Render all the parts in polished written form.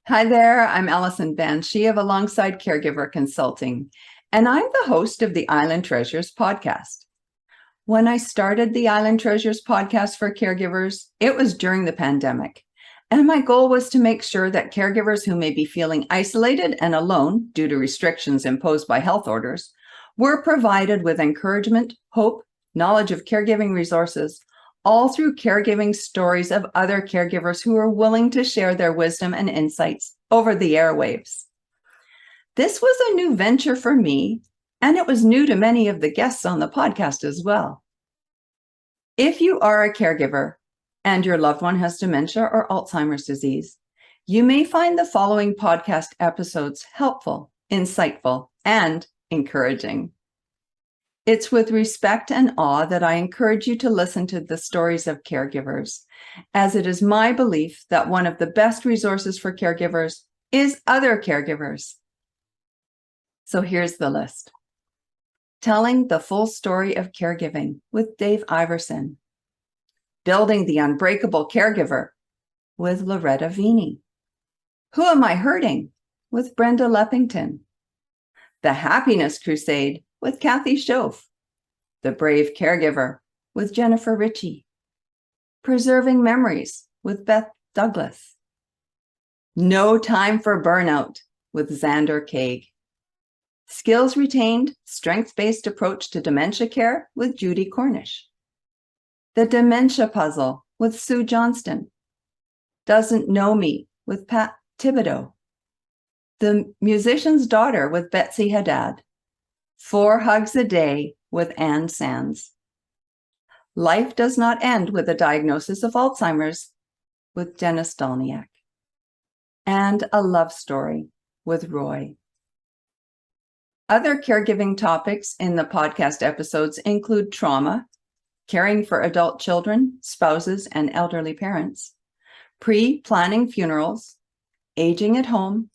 Hi there, I'm Alison Banshee of Alongside Caregiver Consulting, and I'm the host of the Island Treasures podcast. When I started the Island Treasures podcast for caregivers, it was during the pandemic, and my goal was to make sure that caregivers who may be feeling isolated and alone due to restrictions imposed by health orders were provided with encouragement, hope, knowledge of caregiving resources, all through caregiving stories of other caregivers who are willing to share their wisdom and insights over the airwaves. This was a new venture for me, and it was new to many of the guests on the podcast as well. If you are a caregiver and your loved one has dementia or Alzheimer's disease, you may find the following podcast episodes helpful, insightful, and encouraging. It's with respect and awe that I encourage you to listen to the stories of caregivers, as it is my belief that one of the best resources for caregivers is other caregivers. So here's the list. Telling the full story of caregiving with Dave Iverson. Building the unbreakable caregiver with Loretta Vini. Who Am I Hurting? With Brenda Leppington. The Happiness Crusade with Kathy Schoaf. The Brave Caregiver with Jennifer Ritchie. Preserving Memories with Beth Douglas. No Time for Burnout with Xander Kaig. Skills Retained, Strengths-Based Approach to Dementia Care with Judy Cornish. The Dementia Puzzle with Sue Johnston. Doesn't Know Me with Pat Thibodeau. The Musician's Daughter with Betsy Haddad. 4 Hugs a Day with Ann Sands. Life Does Not End with a Diagnosis of Alzheimer's with Dennis Dolniak. And A Love Story with Roy. Other caregiving topics in the podcast episodes include trauma, caring for adult children, spouses, and elderly parents, pre-planning funerals, aging at home,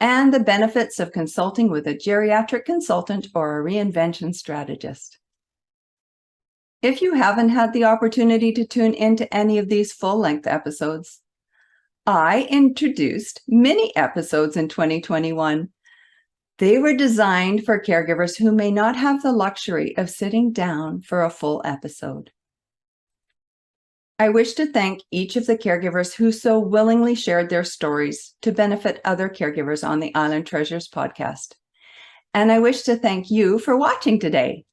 and the benefits of consulting with a geriatric consultant or a reinvention strategist. If you haven't had the opportunity to tune into any of these full-length episodes, I introduced mini episodes in 2021. They were designed for caregivers who may not have the luxury of sitting down for a full episode. I wish to thank each of the caregivers who so willingly shared their stories to benefit other caregivers on the Island Treasures podcast. And I wish to thank you for watching today.